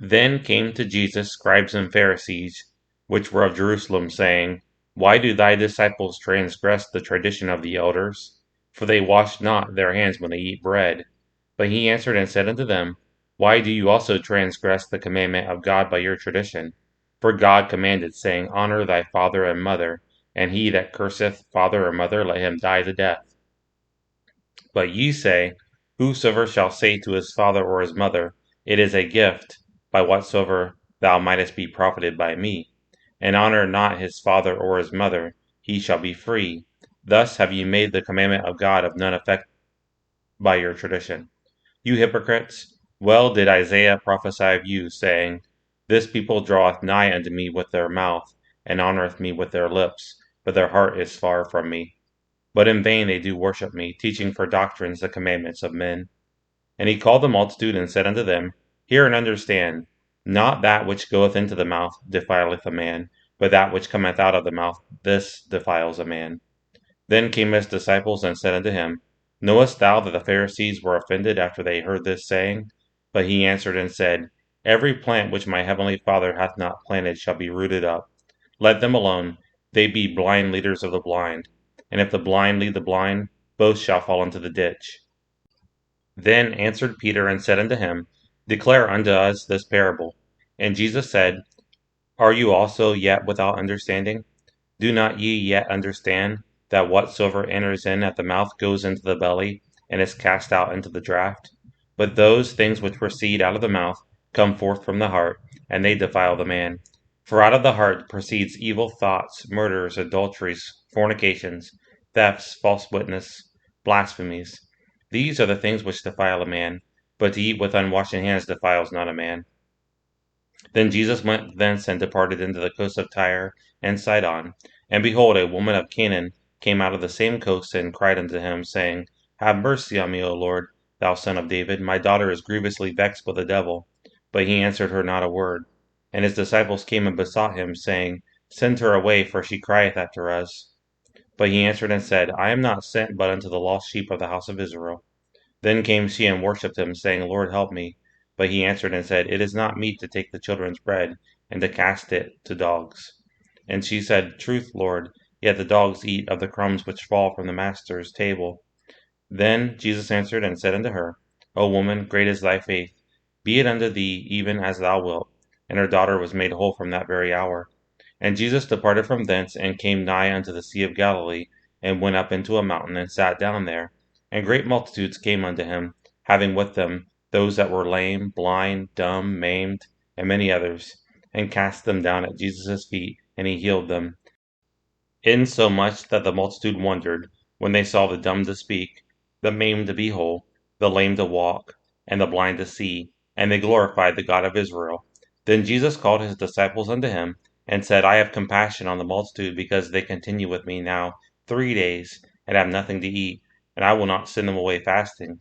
Then came to Jesus scribes and Pharisees, which were of Jerusalem, saying, Why do thy disciples transgress the tradition of the elders? For they wash not their hands when they eat bread. But he answered and said unto them, Why do you also transgress the commandment of God by your tradition? For God commanded, saying, Honor thy father and mother, and he that curseth father or mother, let him die the death. But ye say, Whosoever shall say to his father or his mother, It is a gift, by whatsoever thou mightest be profited by me, and honor not his father or his mother, he shall be free. Thus have ye made the commandment of God of none effect by your tradition. You hypocrites, well did Isaiah prophesy of you, saying, This people draweth nigh unto me with their mouth, and honoureth me with their lips, but their heart is far from me. But in vain they do worship me, teaching for doctrines the commandments of men. And he called the multitude, and said unto them, Hear and understand, not that which goeth into the mouth defileth a man, but that which cometh out of the mouth, this defiles a man. Then came his disciples, and said unto him, Knowest thou that the Pharisees were offended after they heard this saying? But he answered and said, Every plant which my heavenly Father hath not planted shall be rooted up. Let them alone, they be blind leaders of the blind. And if the blind lead the blind, both shall fall into the ditch. Then answered Peter and said unto him, Declare unto us this parable. And Jesus said, Are you also yet without understanding? Do not ye yet understand that whatsoever enters in at the mouth goes into the belly, and is cast out into the draught? But those things which proceed out of the mouth come forth from the heart, and they defile the man. For out of the heart proceeds evil thoughts, murders, adulteries, fornications, thefts, false witness, blasphemies. These are the things which defile a man, but to eat with unwashed hands defiles not a man. Then Jesus went thence and departed into the coast of Tyre and Sidon. And behold, a woman of Canaan came out of the same coast, and cried unto him, saying, Have mercy on me, O Lord, thou son of David. My daughter is grievously vexed with the devil. But he answered her not a word. And his disciples came and besought him, saying, Send her away, for she crieth after us. But he answered and said, I am not sent but unto the lost sheep of the house of Israel. Then came she and worshipped him, saying, Lord, help me. But he answered and said, It is not meet to take the children's bread, and to cast it to dogs. And she said, Truth, Lord, yet the dogs eat of the crumbs which fall from the master's table. Then Jesus answered and said unto her, O woman, great is thy faith. Be it unto thee even as thou wilt. And her daughter was made whole from that very hour. And Jesus departed from thence, and came nigh unto the sea of Galilee, and went up into a mountain, and sat down there. And great multitudes came unto him, having with them those that were lame, blind, dumb, maimed, and many others, and cast them down at Jesus' feet, and he healed them. Insomuch that the multitude wondered, when they saw the dumb to speak, the maimed to be whole, the lame to walk, and the blind to see, and they glorified the God of Israel. Then Jesus called his disciples unto him, and said, I have compassion on the multitude, because they continue with me now 3 days, and have nothing to eat, and I will not send them away fasting,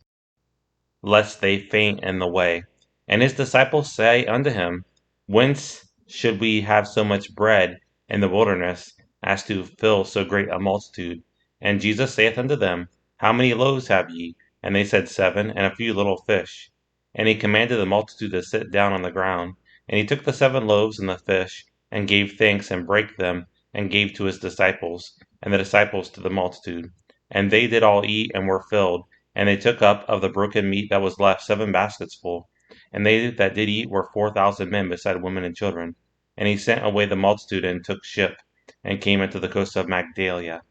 lest they faint in the way. And his disciples say unto him, Whence should we have so much bread in the wilderness, as to fill so great a multitude? And Jesus saith unto them, How many loaves have ye? And they said, 7, and a few little fish. And he commanded the multitude to sit down on the ground. And he took the 7 loaves and the fish, and gave thanks, and brake them, and gave to his disciples, and the disciples to the multitude. And they did all eat, and were filled. And they took up of the broken meat that was left 7 baskets full. And they that did eat were 4,000 men, beside women and children. And he sent away the multitude, and took ship, and came into the coast of Magdalia.